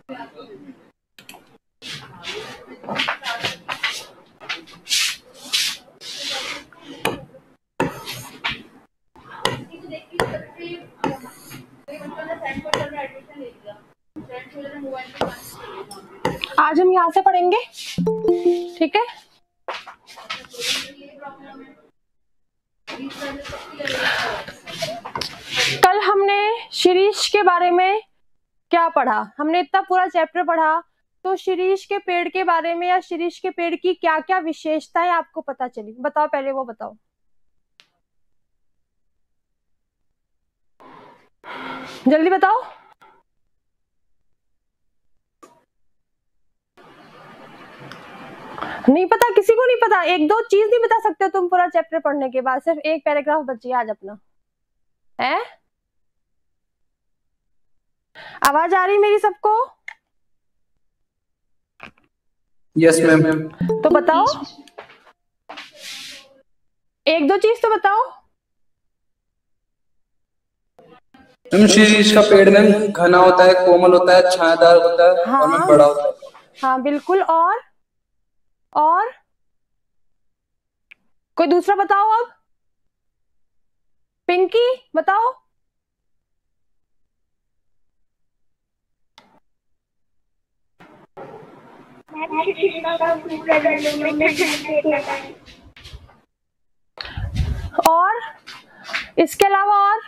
आज हम यहाँ से पढ़ेंगे, ठीक है। कल हमने शिरीष के बारे में क्या पढ़ा? हमने इतना पूरा चैप्टर पढ़ा, तो शिरीष के पेड़ के बारे में या शिरीष के पेड़ की क्या क्या विशेषताएं आपको पता चली? बताओ, पहले वो बताओ। जल्दी बताओ। नहीं पता? किसी को नहीं पता? एक दो चीज नहीं बता सकते तुम पूरा चैप्टर पढ़ने के बाद? सिर्फ एक पैराग्राफ बची आज अपना है। आवाज आ रही मेरी सबको? Yes ma'am. तो बताओ, एक दो चीज तो बताओ। शिरीष का पेड़ में घना होता है, कोमल होता है, छायादार होता है, हाँ, और में बड़ा होता है। हाँ बिल्कुल। और कोई दूसरा बताओ। अब पिंकी बताओ। और इसके अलावा और?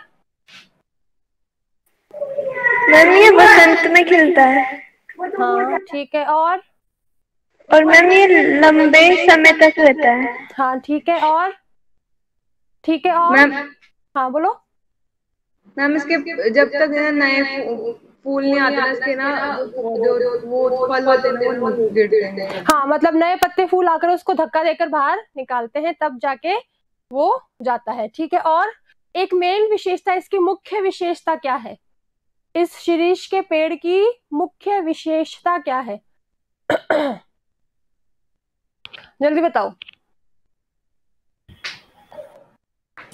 मैम ये बसंत में खिलता है। हाँ ठीक है। और मैम ये लंबे समय तक रहता है। हाँ ठीक है। और ठीक है। और मैम, हाँ बोलो। मैम इसके जब तक नए फूल नहीं आते ना, इसके ना जो वो फल होते हैं ना वो गिरते हैं। हाँ मतलब नए पत्ते फूल आकर उसको धक्का देकर बाहर निकालते हैं, तब जाके वो जाता है, ठीक है। और एक मेन विशेषता, इसकी मुख्य विशेषता क्या है? इस शिरीष के पेड़ की मुख्य विशेषता क्या है? जल्दी बताओ।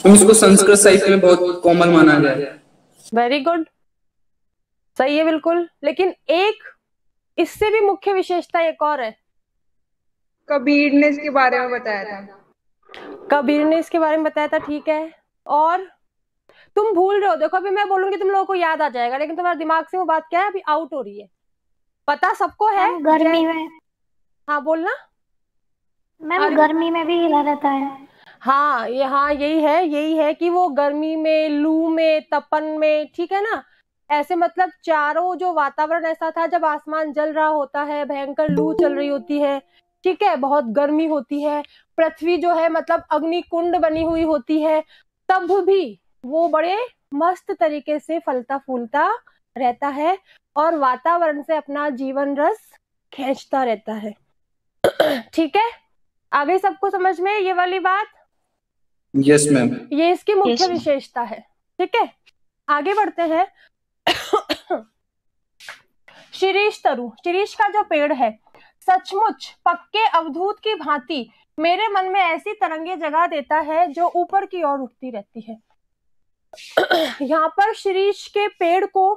इसको संस्कृत साहित्य में बहुत कोमल माना गया है। वेरी गुड, सही है बिल्कुल। लेकिन एक इससे भी मुख्य विशेषता एक और है। कबीर ने इसके बारे में बताया था। कबीर ने इसके बारे में बताया था, ठीक है। और तुम भूल रहे हो, देखो अभी मैं बोलूंगी तुम लोगों को याद आ जाएगा, लेकिन तुम्हारे दिमाग से वो बात क्या है अभी आउट हो रही है। पता सबको है गर्मी में। हाँ बोलना। मैम गर्मी में भी हिला रहता है। हाँ यही है कि वो गर्मी में, लू में, तपन में, ठीक है ना, ऐसे मतलब चारों जो वातावरण ऐसा था जब आसमान जल रहा होता है, भयंकर लू चल रही होती है, ठीक है, बहुत गर्मी होती है, पृथ्वी जो है मतलब अग्नि कुंड बनी हुई होती है, तब भी वो बड़े मस्त तरीके से फलता फूलता रहता है और वातावरण से अपना जीवन रस खींचता रहता है। ठीक है, आ गई सबको समझ में ये वाली बात? Yes ma'am. ये इसकी मुख्य विशेषता है, ठीक है। आगे बढ़ते हैं। शिरीष तरु, शिरीष का जो पेड़ है सचमुच पक्के अवधूत की भांति मेरे मन में ऐसी तरंगे जगा देता है जो ऊपर की ओर उठती रहती है। यहाँ पर शिरीष के पेड़ को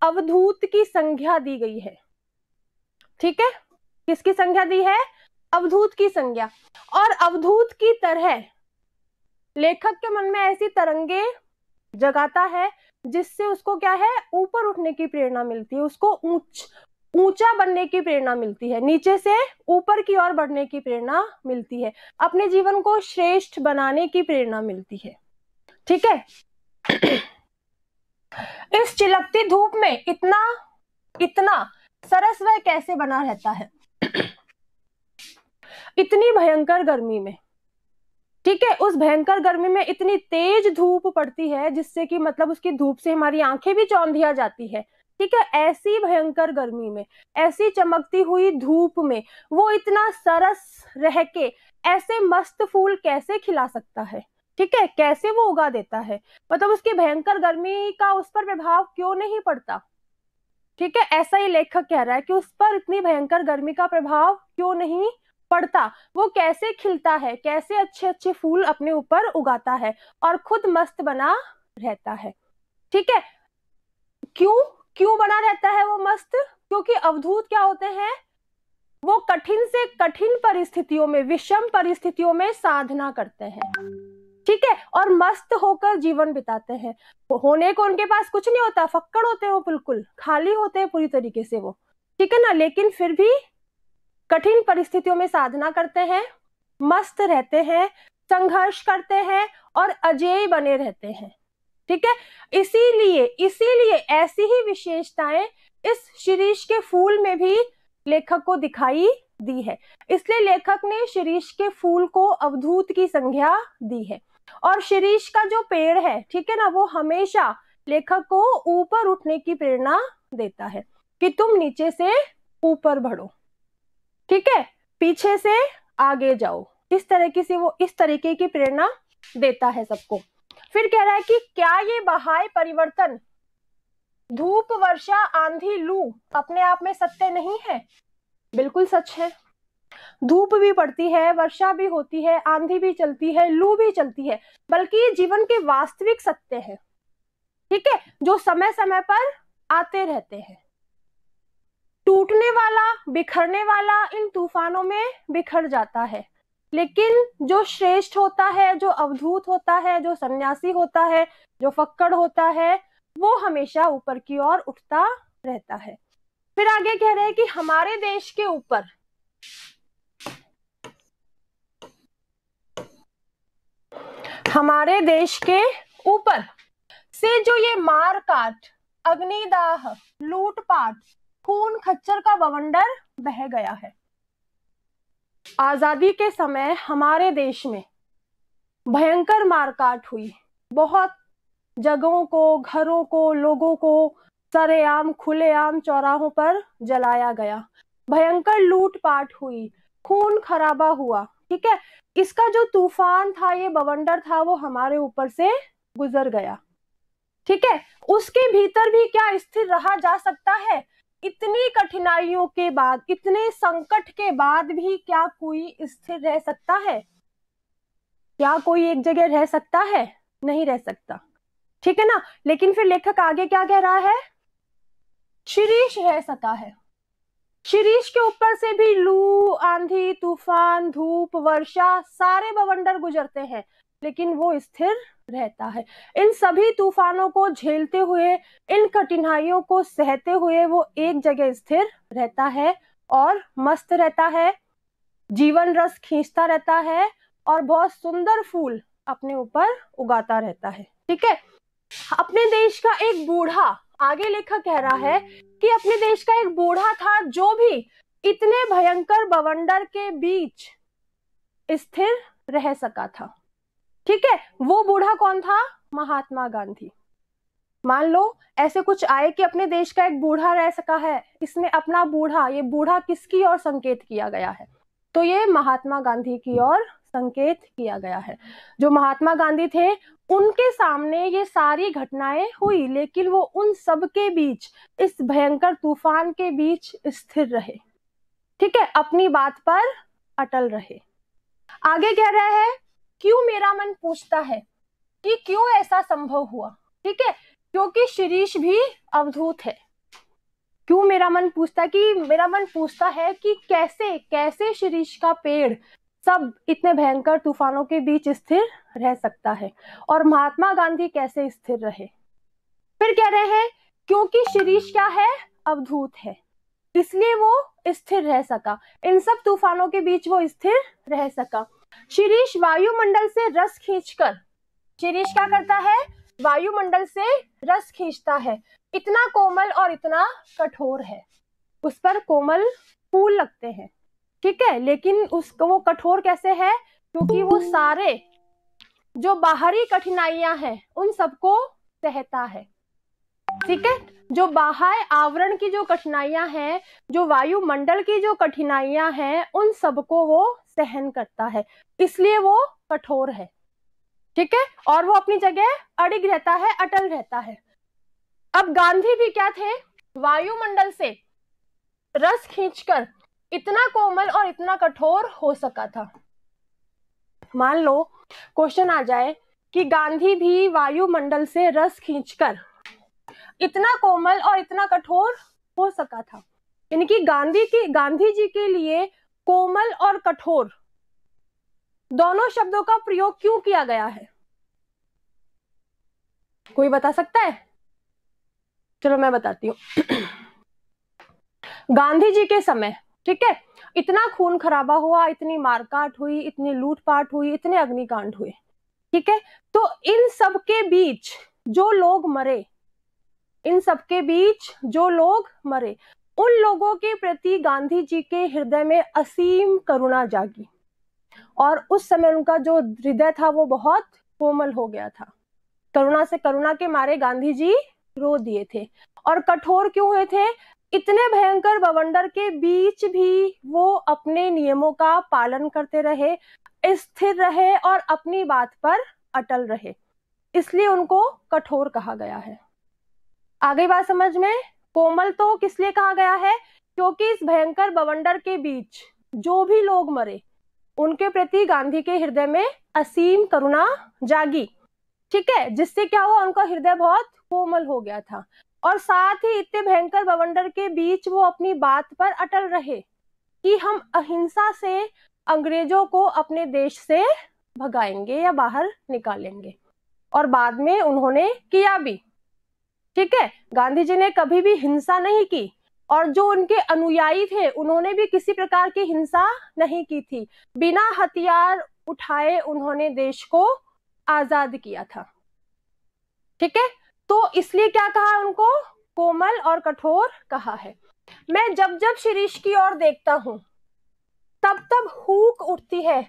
अवधूत की संज्ञा दी गई है, ठीक है। किसकी संज्ञा दी है? अवधूत की संज्ञा। और अवधूत की तरह लेखक के मन में ऐसी तरंगे जगाता है जिससे उसको क्या है, ऊपर उठने की प्रेरणा मिलती है, उसको ऊंचा बनने की प्रेरणा मिलती है, नीचे से ऊपर की ओर बढ़ने की प्रेरणा मिलती है, अपने जीवन को श्रेष्ठ बनाने की प्रेरणा मिलती है, ठीक है। इस चिलकती धूप में इतना सरस वह कैसे बना रहता है? इतनी भयंकर गर्मी में, ठीक है, उस भयंकर गर्मी में इतनी तेज धूप पड़ती है जिससे कि मतलब उसकी धूप से हमारी आंखें भी चौंधिया जाती है, ठीक है। ऐसी भयंकर गर्मी में, ऐसी चमकती हुई धूप में वो इतना सरस रह के ऐसे मस्त फूल कैसे खिला सकता है, ठीक है, कैसे वो उगा देता है, मतलब उसकी भयंकर गर्मी का उस पर प्रभाव क्यों नहीं पड़ता, ठीक है। ऐसा ही लेखक कह रहा है कि उस पर इतनी भयंकर गर्मी का प्रभाव क्यों नहीं पड़ता, वो कैसे खिलता है, कैसे अच्छे अच्छे फूल अपने ऊपर उगाता है और खुद मस्त बना रहता है, ठीक है। क्यों बना रहता है वो मस्त? क्योंकि अवधूत क्या होते हैं, वो कठिन से कठिन परिस्थितियों में, विषम परिस्थितियों में साधना करते हैं, ठीक है, और मस्त होकर जीवन बिताते हैं। होने को उनके पास कुछ नहीं होता, फक्कड़ होते हैं, वो बिल्कुल खाली होते हैं पूरी तरीके से वो, ठीक है ना, लेकिन फिर भी कठिन परिस्थितियों में साधना करते हैं, मस्त रहते हैं, संघर्ष करते हैं और अजेय बने रहते हैं, ठीक है। इसीलिए ऐसी ही विशेषताएं इस शिरीष के फूल में भी लेखक को दिखाई दी है। इसलिए लेखक ने शिरीष के फूल को अवधूत की संज्ञा दी है। और शिरीष का जो पेड़ है, ठीक है ना, वो हमेशा लेखक को ऊपर उठने की प्रेरणा देता है कि तुम नीचे से ऊपर बढ़ो, ठीक है, पीछे से आगे जाओ। इस तरीके से वो इस तरीके की प्रेरणा देता है सबको। फिर कह रहा है कि क्या ये बाह्य परिवर्तन, धूप, वर्षा, आंधी, लू अपने आप में सत्य नहीं है? बिल्कुल सच है। धूप भी पड़ती है, वर्षा भी होती है, आंधी भी चलती है, लू भी चलती है, बल्कि ये जीवन के वास्तविक सत्य है, ठीक है, जो समय समय पर आते रहते हैं। टूटने वाला, बिखरने वाला इन तूफानों में बिखर जाता है, लेकिन जो श्रेष्ठ होता है, जो अवधूत होता है, जो सन्यासी होता है, जो फक्कड़ होता है, वो हमेशा ऊपर की ओर उठता रहता है। फिर आगे कह रहे हैं कि हमारे देश के ऊपर से जो ये मार काट, अग्निदाह, लूटपाट, खून खच्चर का बवंडर बह गया है। आजादी के समय हमारे देश में भयंकर मारकाट हुई, बहुत जगहों को, घरों को, लोगों को सरेआम, खुलेआम चौराहों पर जलाया गया, भयंकर लूटपाट हुई, खून खराबा हुआ, ठीक है। इसका जो तूफान था, ये बवंडर था, वो हमारे ऊपर से गुजर गया, ठीक है। उसके भीतर भी क्या स्थिर रहा जा सकता है? इतनी कठिनाइयों के बाद, इतने संकट के बाद भी क्या कोई स्थिर रह सकता है? क्या कोई एक जगह रह सकता है? नहीं रह सकता, ठीक है ना। लेकिन फिर लेखक आगे क्या कह रहा है? शिरीष रह सका है। शिरीष के ऊपर से भी लू, आंधी, तूफान, धूप, वर्षा, सारे बवंडर गुजरते हैं, लेकिन वो स्थिर रहता है। इन सभी तूफानों को झेलते हुए, इन कठिनाइयों को सहते हुए वो एक जगह स्थिर रहता है और मस्त रहता है, जीवन रस खींचता रहता है और बहुत सुंदर फूल अपने ऊपर उगाता रहता है, ठीक है। अपने देश का एक बूढ़ा, आगे लेखक कह रहा है कि अपने देश का एक बूढ़ा था जो भी इतने भयंकर बवंडर के बीच स्थिर रह सका था, ठीक है। वो बूढ़ा कौन था? महात्मा गांधी। मान लो ऐसे कुछ आए कि अपने देश का एक बूढ़ा रह सका है, इसमें अपना बूढ़ा, ये बूढ़ा किसकी ओर संकेत किया गया है? तो ये महात्मा गांधी की ओर संकेत किया गया है। जो महात्मा गांधी थे, उनके सामने ये सारी घटनाएं हुई, लेकिन वो उन सब के बीच, इस भयंकर तूफान के बीच स्थिर रहे, ठीक है, अपनी बात पर अटल रहे। आगे कह रहा है, क्यों मेरा मन पूछता है कि क्यों ऐसा संभव हुआ, ठीक है, क्योंकि शिरीष भी अवधूत है। क्यों मेरा मन पूछता है कि कैसे शिरीष का पेड़ सब इतने भयंकर तूफानों के बीच स्थिर रह सकता है, और महात्मा गांधी कैसे स्थिर रहे। फिर कह रहे हैं क्योंकि शिरीष क्या है? अवधूत है, इसलिए वो स्थिर रह सका, इन सब तूफानों के बीच वो स्थिर रह सका। शिरीष वायुमंडल से रस खींचकर, शिरीष क्या करता है? वायुमंडल से रस खींचता है। इतना कोमल और इतना कठोर है, उस पर कोमल फूल लगते हैं, ठीक है, लेकिन उसको वो कठोर कैसे है? क्योंकि वो सारे जो बाहरी कठिनाइयां हैं उन सबको सहता है, ठीक है। जो बाह्य आवरण की जो कठिनाइयां हैं, जो वायुमंडल की जो कठिनाइयां हैं, उन सबको वो सहन करता है, इसलिए वो कठोर है, ठीक है, और वो अपनी जगह अडिग रहता है, अटल रहता है। अब गांधी भी क्या थे? वायुमंडल से रस खींचकर इतना कोमल और इतना कठोर हो सका था। मान लो क्वेश्चन आ जाए कि गांधी भी वायुमंडल से रस खींचकर इतना कोमल और इतना कठोर हो सका था, यानी कि गांधी जी के लिए कोमल और कठोर दोनों शब्दों का प्रयोग क्यों किया गया है? कोई बता सकता है? चलो मैं बताती हूँ। गांधी जी के समय, ठीक है, इतना खून खराबा हुआ, इतनी मारकाट हुई, इतनी लूटपाट हुई, इतने अग्निकांड हुए, ठीक है। तो इन सब के बीच जो लोग मरे, इन सब के बीच जो लोग मरे, उन लोगों के प्रति गांधी जी के हृदय में असीम करुणा जागी और उस समय उनका जो हृदय था वो बहुत कोमल हो गया था। करुणा के मारे गांधी जी रो दिए थे। और कठोर क्यों हुए थे? इतने भयंकर बवंडर के बीच भी वो अपने नियमों का पालन करते रहे, स्थिर रहे और अपनी बात पर अटल रहे, इसलिए उनको कठोर कहा गया है। आगे बात समझ में? कोमल तो किस लिए कहा गया है? क्योंकि इस भयंकर बवंडर के बीच जो भी लोग मरे उनके प्रति गांधी के हृदय में असीम करुणा जागी, ठीक है, जिससे क्या हुआ, उनका हृदय बहुत कोमल हो गया था। और साथ ही इतने भयंकर बवंडर के बीच वो अपनी बात पर अटल रहे कि हम अहिंसा से अंग्रेजों को अपने देश से भगाएंगे या बाहर निकालेंगे, और बाद में उन्होंने किया भी, ठीक है। गांधी जी ने कभी भी हिंसा नहीं की और जो उनके अनुयायी थे उन्होंने भी किसी प्रकार की हिंसा नहीं की थी। बिना हथियार उठाए उन्होंने देश को आजाद किया था, ठीक है। तो इसलिए क्या कहा उनको? कोमल और कठोर कहा है। मैं जब जब शिरीष की ओर देखता हूं तब तब हूक उठती है,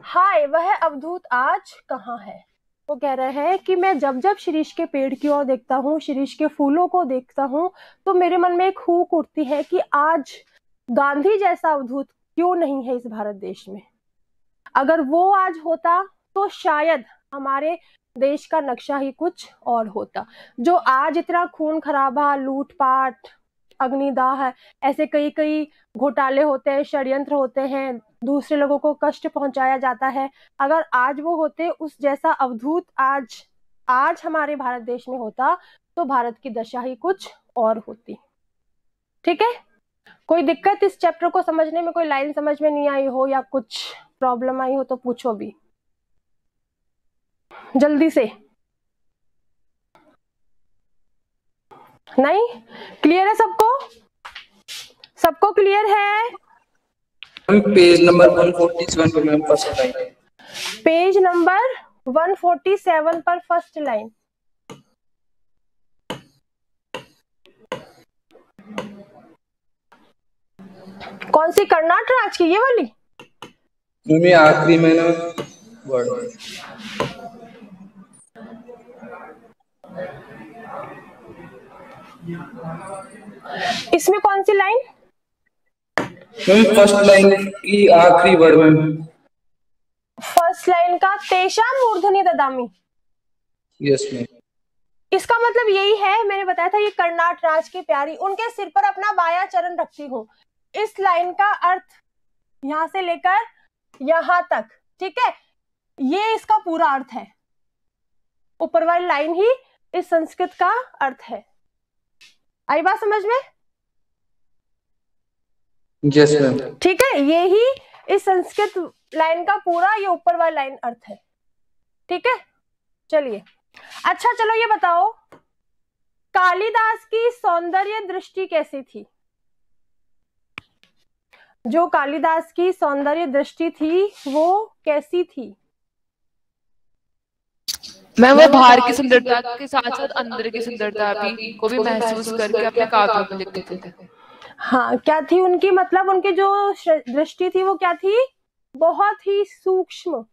हाय वह अवधूत आज कहाँ है। वो कह रहे हैं कि मैं जब जब शिरीष के पेड़ की ओर देखता हूँ, शिरीष के फूलों को देखता हूँ, तो मेरे मन में एक हूक उठती है कि आज गांधी जैसा अवधूत क्यों नहीं है इस भारत देश में। अगर वो आज होता तो शायद हमारे देश का नक्शा ही कुछ और होता। जो आज इतना खून खराबा, लूटपाट, अग्निदाह है, ऐसे कई कई घोटाले होते हैं, षड्यंत्र होते हैं, दूसरे लोगों को कष्ट पहुंचाया जाता है, अगर आज वो होते, उस जैसा अवधूत आज हमारे भारत देश में होता तो भारत की दशा ही कुछ और होती, ठीक है। कोई दिक्कत इस चैप्टर को समझने में? कोई लाइन समझ में नहीं आई हो या कुछ प्रॉब्लम आई हो तो पूछो भी जल्दी से। नहीं क्लियर है सबको? सबको क्लियर है? पेज नंबर 147 पे ma'am first line. Page number 147 पर फर्स्ट लाइन। कौन सी? कर्नाटक राज्य की ये वाली? मम्मी आखिरी में ना वर्ड इसमें कौन सी लाइन? मैम फर्स्ट लाइन की आखिरी वर्ड में। फर्स्ट लाइन का तेषां मूर्धनि ददामि। Yes ma'am. इसका मतलब यही है, मैंने बताया था ये कर्नाटक राज्य की प्यारी, उनके सिर पर अपना बायां चरण रखती हूँ। इस लाइन का अर्थ यहां से लेकर यहां तक, ठीक है, ये इसका पूरा अर्थ है। ऊपर वाली लाइन ही इस संस्कृत का अर्थ है। आई बात समझ में? Yes ma'am. ठीक है, ये ही इस संस्कृत लाइन का पूरा ये ऊपर वाला लाइन अर्थ है, ठीक है। चलिए अच्छा, चलो ये बताओ कालिदास की सौंदर्य दृष्टि कैसी थी? जो कालिदास की सौंदर्य दृष्टि थी वो कैसी थी? मैं वो बाहर की सुंदरता के साथ साथ अंदर की सुंदरता भी को भी महसूस करके अपने काव्यों में लिखते थे। हाँ, क्या थी उनकी, मतलब उनकी जो दृष्टि थी वो क्या थी? बहुत ही सूक्ष्म,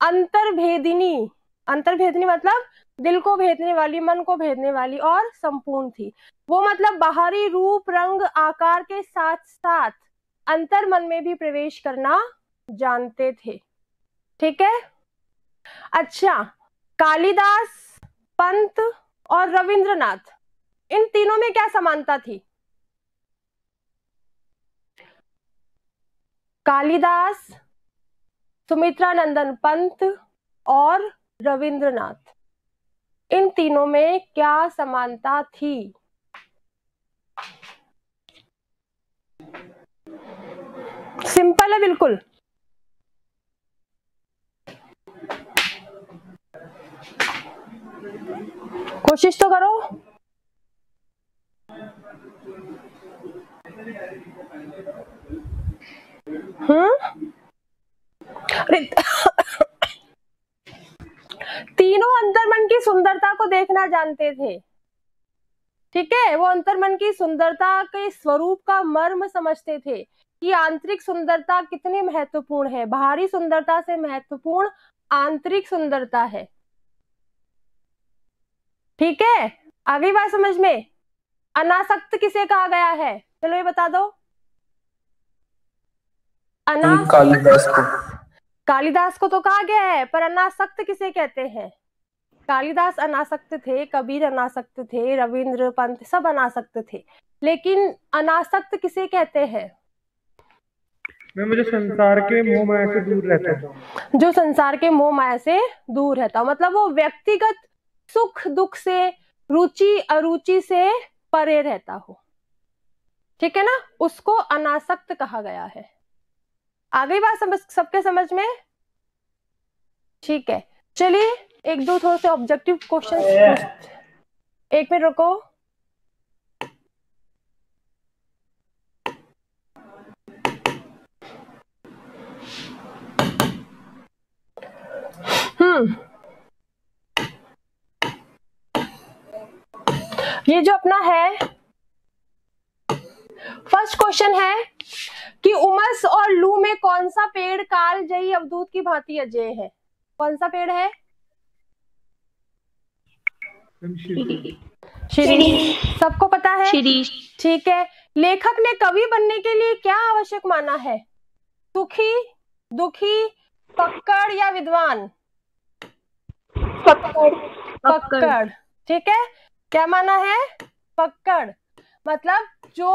अंतर्भेदिनी। अंतर्भेदिनी मतलब दिल को भेदने वाली, मन को भेदने वाली और संपूर्ण थी। वो मतलब बाहरी रूप, रंग, आकार के साथ साथ अंतर मन में भी प्रवेश करना जानते थे, ठीक है। अच्छा, कालिदास, पंत और रविंद्रनाथ, इन तीनों में क्या समानता थी? कालिदास, सुमित्रा नंदन पंत और रविंद्रनाथ, इन तीनों में क्या समानता थी? सिंपल है बिल्कुल। कोशिश तो करो। अरे तीनों अंतर्मन की सुंदरता को देखना जानते थे, ठीक है। वो अंतर्मन की सुंदरता के स्वरूप का मर्म समझते थे कि आंतरिक सुंदरता कितनी महत्वपूर्ण है। बाहरी सुंदरता से महत्वपूर्ण आंतरिक सुंदरता है, ठीक है। आगे बात समझ में। अनासक्त किसे कहा गया है, चलो ये बता दो। कालिदास को। कालिदास को तो कहा गया है, पर अनासक्त किसे कहते हैं? कालिदास अनासक्त थे, कबीर अनासक्त थे, रविंद्र पंत सब अनासक्त थे, लेकिन अनासक्त किसे कहते हैं? मैं मुझे संसार के मोह माया से दूर रहता हूँ। जो संसार के मोह माया से दूर रहता हो, मतलब वो व्यक्तिगत सुख दुख से, रुचि अरुचि से परे रहता हो, ठीक है ना, उसको अनासक्त कहा गया है। आ गई बात समझ सबके समझ में? ठीक है, चलिए एक दो थोड़े से ऑब्जेक्टिव क्वेश्चन। एक मिनट रुको। ये जो अपना है फर्स्ट क्वेश्चन है कि उमस और लू में कौन सा पेड़ कालजयी अवधूत की भांति अजेय है? कौन सा पेड़ है? शिरीष। सबको पता है? शिरीष, ठीक है। लेखक ने कवि बनने के लिए क्या आवश्यक माना है? सुखी, दुखी, पक्कड़ या विद्वान? पक्कड़, ठीक है। क्या माना है? पक्कड़, मतलब जो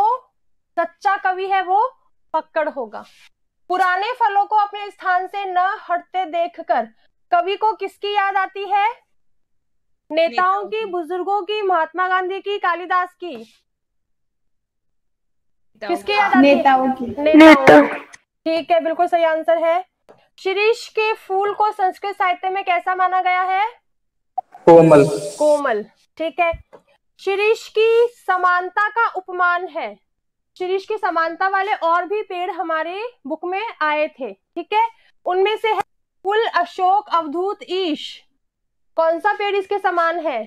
सच्चा कवि है वो पक्कड़ होगा। पुराने फलों को अपने स्थान से न हटते देखकर कवि को किसकी याद आती है? नेताओं की, बुजुर्गों की, महात्मा गांधी की, कालिदास की? किसकी याद आती है? नेताओं की। नेताओं। ठीक है, बिल्कुल सही आंसर है। शिरीष के फूल को संस्कृत साहित्य में कैसा माना गया है? कोमल। कोमल, ठीक है। शिरीष की समानता का उपमान है। शिरीष की समानता वाले और भी पेड़ हमारे बुक में आए थे, ठीक है। उनमें से है कुल, अशोक, अवधूत, ईश। कौन सा पेड़ इसके समान है?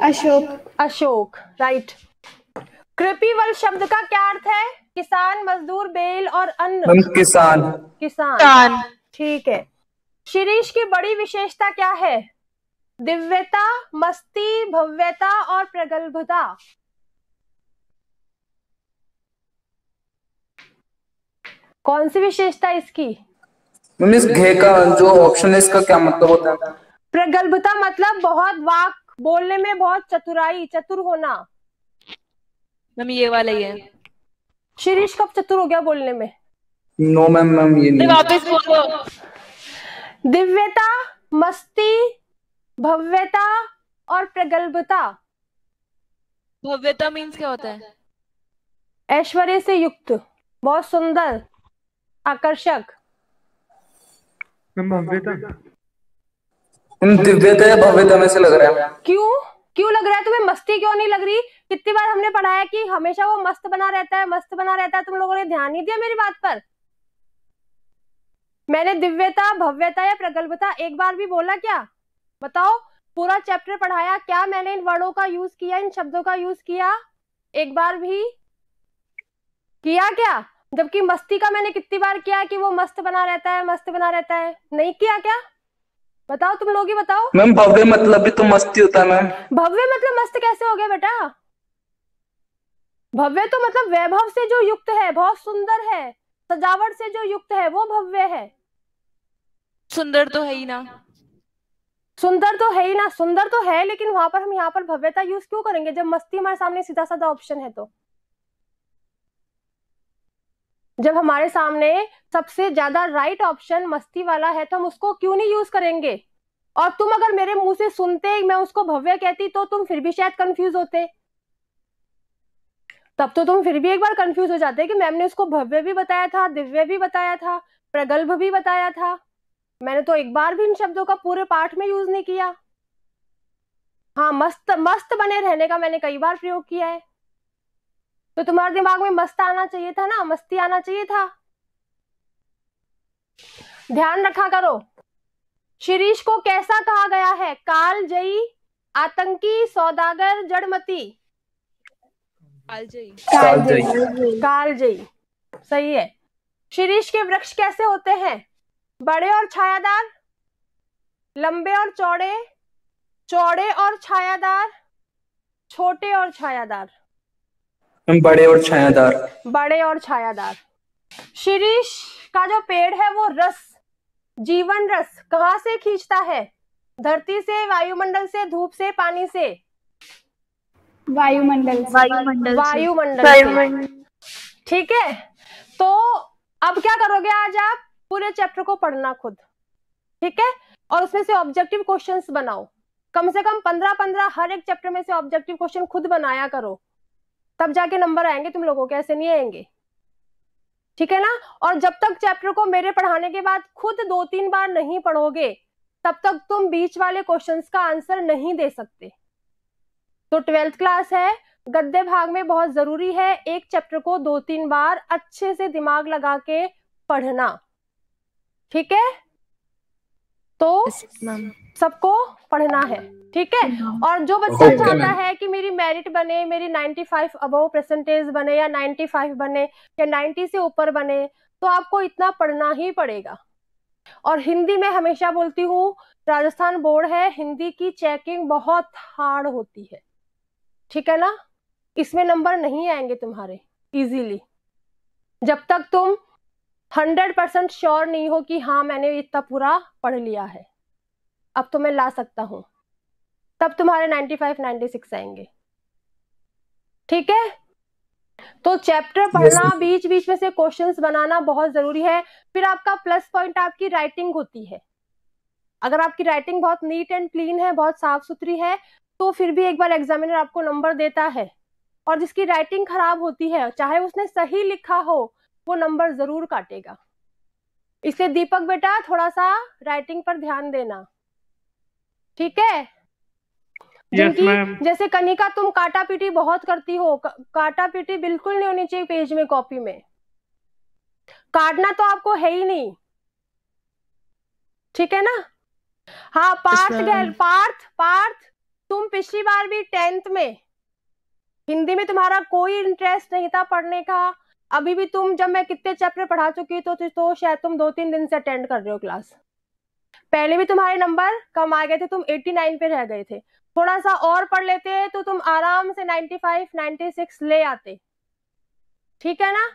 अशोक। अशोक, राइट। कृपिवल शब्द का क्या अर्थ है? किसान, मजदूर, बेल और अन्न। किसान। किसान, ठीक है। शिरीष की बड़ी विशेषता क्या है? दिव्यता, मस्ती, भव्यता और प्रगल्भता। कौन सी विशेषता इसकी? इस घे का जो ऑप्शन है इसका क्या मतलब होता है? प्रगल्भता मतलब बहुत वाक, बोलने में बहुत चतुराई, चतुर होना। मैम ये वाला ही है। शिरीष कब चतुर हो गया बोलने में? नो मैम ये नहीं। वापस बोलो। दिव्यता, मस्ती, भव्यता और प्रगल्भता। भव्यता मीन्स क्या होता है? ऐश्वर्य से युक्त, बहुत सुंदर, आकर्षक। भव्यता। दिव्यता या भव्यता में से लग रहा है। क्यों लग रहा है तुम्हें? मस्ती क्यों नहीं लग रही? कितनी बार हमने पढ़ा है कि हमेशा वो मस्त बना रहता है, मस्त बना रहता है। तुम लोगों ने ध्यान नहीं दिया मेरी बात पर। मैंने दिव्यता, भव्यता या प्रगल्भता एक बार भी बोला क्या? बताओ, पूरा चैप्टर पढ़ाया, क्या मैंने इन वर्डों का यूज किया, इन शब्दों का यूज किया? एक बार भी किया क्या? जबकि मस्ती का मैंने कितनी बार किया कि वो मस्त बना रहता है, मस्त बना रहता है। नहीं किया क्या? बताओ, तुम लोग ही बताओ। मैम भव्य मतलब भी तो मस्ती होता है मैम। भव्य मतलब मस्त कैसे हो गया बेटा? भव्य तो मतलब वैभव से जो युक्त है, बहुत सुंदर है, सजावट से जो युक्त है, वो भव्य है। सुंदर तो है ही ना। सुंदर तो है ही ना, सुंदर तो है, लेकिन वहां पर हम यहाँ पर भव्यता यूज क्यों करेंगे जब मस्ती हमारे सामने सीधा साधा ऑप्शन है? तो जब हमारे सामने सबसे ज्यादा राइट ऑप्शन मस्ती वाला है तो हम उसको क्यों नहीं यूज करेंगे? और तुम अगर मेरे मुंह से सुनते मैं उसको भव्य कहती तो तुम फिर भी शायद कंफ्यूज होते। तब तो तुम फिर भी एक बार कंफ्यूज हो जाते कि मैम ने उसको भव्य भी बताया था, दिव्य भी बताया था, प्रगल्भ भी बताया था। मैंने तो एक बार भी इन शब्दों का पूरे पाठ में यूज नहीं किया। हाँ, मस्त मस्त बने रहने का मैंने कई बार प्रयोग किया है। तो तुम्हारे दिमाग में मस्त आना चाहिए था ना, मस्ती आना चाहिए था। ध्यान रखा करो। शिरीष को कैसा कहा गया है? कालजयी, आतंकी, सौदागर, जड़मती। कालजयी सही है। शिरीष के वृक्ष कैसे होते हैं? बड़े और छायादार, लंबे और चौड़े, चौड़े और छायादार, छोटे और छायादार। बड़े और छायादार। बड़े और छायादार। शिरीष का जो पेड़ है वो रस, जीवन रस कहाँ से खींचता है? धरती से, वायुमंडल से, धूप से, पानी से? वायुमंडल से। ठीक है, तो अब क्या करोगे? आज आप पूरे चैप्टर को पढ़ना खुद, ठीक है, और उसमें से ऑब्जेक्टिव क्वेश्चंस बनाओ। कम से कम 15-15 हर एक चैप्टर में से ऑब्जेक्टिव क्वेश्चन खुद बनाया करो, तब जाके नंबर आएंगे तुम लोगों के, ऐसे नहीं आएंगे, ठीक है ना। और जब तक चैप्टर को मेरे पढ़ाने के बाद खुद 2-3 बार नहीं पढ़ोगे, तब तक तुम बीच वाले क्वेश्चंस का आंसर नहीं दे सकते। तो 12th क्लास है, गद्य भाग में बहुत जरूरी है एक चैप्टर को 2-3 बार अच्छे से दिमाग लगा के पढ़ना, ठीक है। तो सबको पढ़ना है, ठीक है। और जो बच्चा चाहता है कि मेरी मेरिट बने, मेरी 95 अबव परसेंटेज बने, या 95 बने, या 90 से ऊपर बने, तो आपको इतना पढ़ना ही पड़ेगा। और हिंदी में हमेशा बोलती हूँ, राजस्थान बोर्ड है, हिंदी की चेकिंग बहुत हार्ड होती है, ठीक है ना। इसमें नंबर नहीं आएंगे तुम्हारे इजीली जब तक तुम 100% श्योर नहीं हो कि हाँ मैंने इतना पूरा पढ़ लिया है, अब तो मैं ला सकता हूं, तब तुम्हारे 95-96 आएंगे, ठीक है। तो चैप्टर पढ़ना, बीच बीच में से क्वेश्चंस बनाना बहुत जरूरी है। फिर आपका प्लस पॉइंट आपकी राइटिंग होती है। अगर आपकी राइटिंग बहुत नीट एंड क्लीन है, बहुत साफ सुथरी है, तो फिर भी एक बार एग्जामिनर आपको नंबर देता है। और जिसकी राइटिंग खराब होती है, चाहे उसने सही लिखा हो, वो नंबर जरूर काटेगा। इसलिए दीपक बेटा थोड़ा सा राइटिंग पर ध्यान देना, ठीक है। जिनकी जैसे कनिका, तुम काटा पीटी बहुत करती हो, काटा पीटी बिल्कुल नहीं होनी चाहिए पेज में, कॉपी में। काटना तो आपको है ही नहीं, ठीक है ना। हाँ, पार्थ तुम पिछली बार भी 10th में हिंदी में तुम्हारा कोई इंटरेस्ट नहीं था पढ़ने का। अभी भी तुम, जब मैं कितने चैप्टर पढ़ा चुकी तो शायद तुम 2-3 दिन से अटेंड कर रहे हो क्लास। पहले भी तुम्हारे नंबर कम आ गए थे, तुम 89 पे रह गए थे। थोड़ा सा और पढ़ लेते तो तुम आराम से 95-96 ले आते, ठीक है ना।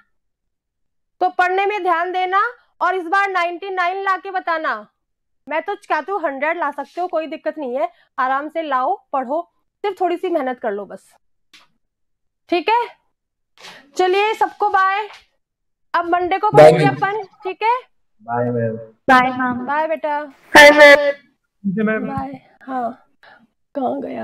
तो पढ़ने में ध्यान देना, और इस बार 99 ला के बताना। मैं तो कहती हूँ 100 ला सकते हो, कोई दिक्कत नहीं है, आराम से लाओ, पढ़ो, सिर्फ थोड़ी सी मेहनत कर लो बस, ठीक है। चलिए सबको बाय, अब मंडे को पढ़ेंगे अपन, ठीक है। Bye ma'am. Bye ma'am. Bye बेटा। Bye ma'am. बाय। हाँ, कहाँ गया?